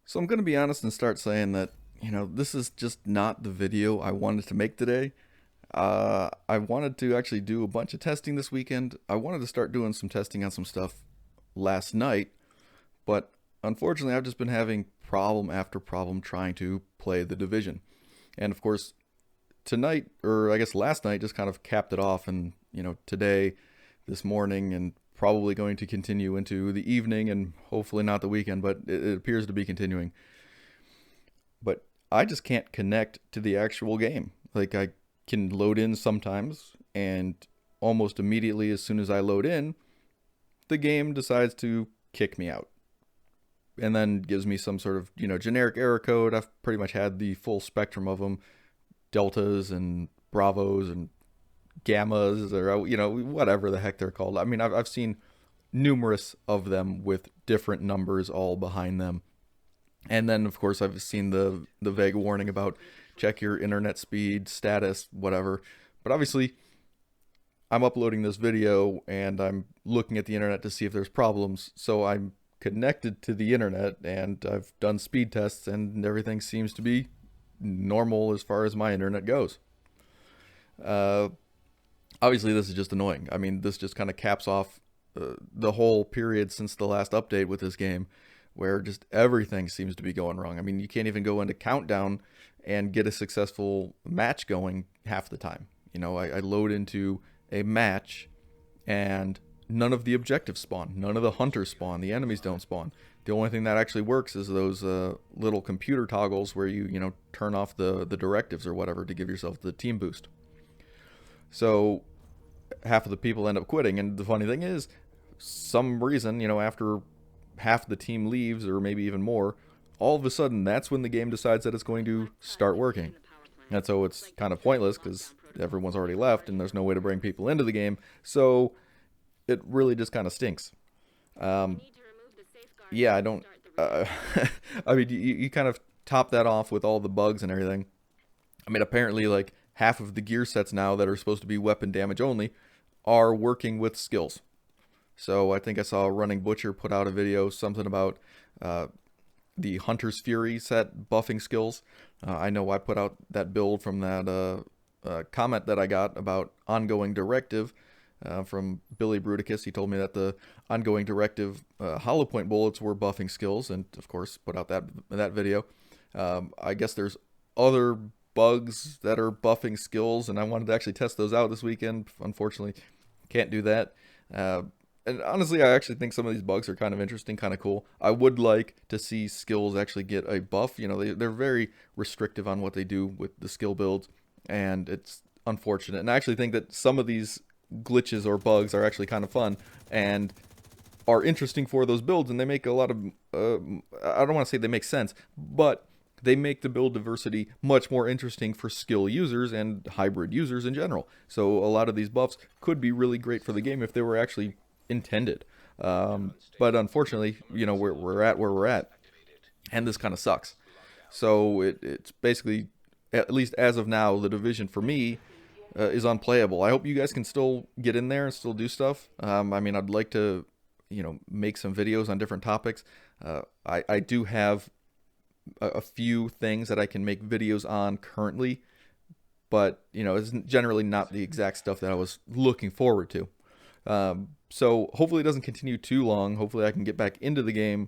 So I'm going to be honest and start saying that, this is just not the video I wanted to make today. I wanted to actually do a bunch of testing this weekend. I wanted to start doing some testing on some stuff last night, but unfortunately, I've just been having problem after problem trying to play the Division. And of course, tonight, or I guess last night, just kind of capped it off. And, today, this morning, and probably going to continue into the evening and hopefully not the weekend, but it appears to be continuing. But I just can't connect to the actual game. Like, I can load in sometimes, and almost immediately, as soon as I load in, the game decides to kick me out. And then gives me some sort of, generic error code. I've pretty much had the full spectrum of them, deltas and bravos and gammas, or, whatever the heck they're called. I mean, I've seen numerous of them with different numbers all behind them. And then, of course, I've seen the vague warning about check your internet speed, status, whatever. But obviously, I'm uploading this video and I'm looking at the internet to see if there's problems. So I'm connected to the internet and I've done speed tests and everything seems to be normal as far as my internet goes. Uh, Obviously, this is just annoying. I mean, this just kind of caps off the whole period since the last update with this game, where just everything seems to be going wrong. I mean, you can't even go into Countdown and get a successful match going half the time. I load into a match and none of the objectives spawn, none of the hunters spawn, the enemies don't spawn. The only thing that actually works is those little computer toggles where you turn off the directives or whatever to give yourself the team boost. So half of the people end up quitting, and the funny thing is, some reason, after half the team leaves, or maybe even more, all of a sudden that's when the game decides that it's going to start working. And so it's kind of pointless because everyone's already left and there's no way to bring people into the game. So it really just kind of stinks. Um, yeah, I don't. Uh, I mean, you kind of top that off with all the bugs and everything. I mean, apparently, like half of the gear sets now that are supposed to be weapon damage only are working with skills. So I think I saw Running Butcher put out a video, something about uh, the Hunter's Fury set buffing skills. I know I put out that build from that comment that I got about ongoing directive from Billy Bruticus. He told me that the ongoing directive hollow point bullets were buffing skills, and of course put out that video. I guess there's other bugs that are buffing skills, and I wanted to actually test those out this weekend. Unfortunately, can't do that. And honestly, I actually think some of these bugs are kind of interesting, kind of cool. I would like to see skills actually get a buff. They're very restrictive on what they do with the skill builds, and it's unfortunate. And I actually think that some of these glitches or bugs are actually kind of fun and are interesting for those builds, and they make a lot of, I don't want to say they make sense, but they make the build diversity much more interesting for skill users and hybrid users in general. So a lot of these buffs could be really great for the game if they were actually intended. But unfortunately, we're at where we're at, and this kind of sucks. So it's basically, at least as of now, the Division for me is unplayable. I hope you guys can still get in there and still do stuff. I mean, I'd like to, make some videos on different topics. I do have a few things that I can make videos on currently, but it's generally not the exact stuff that I was looking forward to. So hopefully it doesn't continue too long. Hopefully I can get back into the game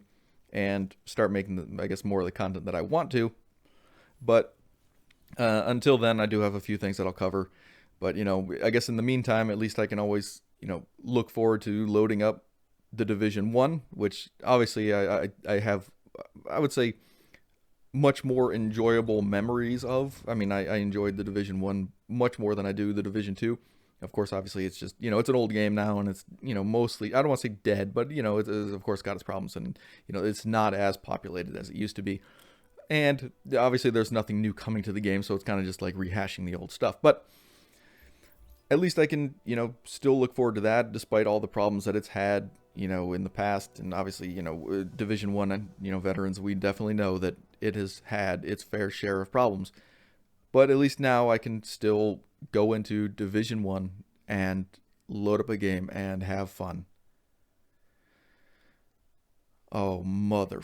and start making, I guess, more of the content that I want to. But until then, I do have a few things that I'll cover. But I guess in the meantime, at least I can always look forward to loading up the Division 1, which obviously I have, I would say, much more enjoyable memories of. I mean, I enjoyed the Division 1 much more than I do the Division 2. Of course, obviously, it's just, it's an old game now, and it's, mostly, I don't want to say dead, but, it's of course got its problems, and, it's not as populated as it used to be. And obviously, there's nothing new coming to the game, so it's kind of just like rehashing the old stuff. But at least I can, still look forward to that, despite all the problems that it's had, in the past. And obviously, Division 1, veterans, we definitely know that it has had its fair share of problems. But at least now I can still go into Division 1 and load up a game and have fun. Oh, motherfucker.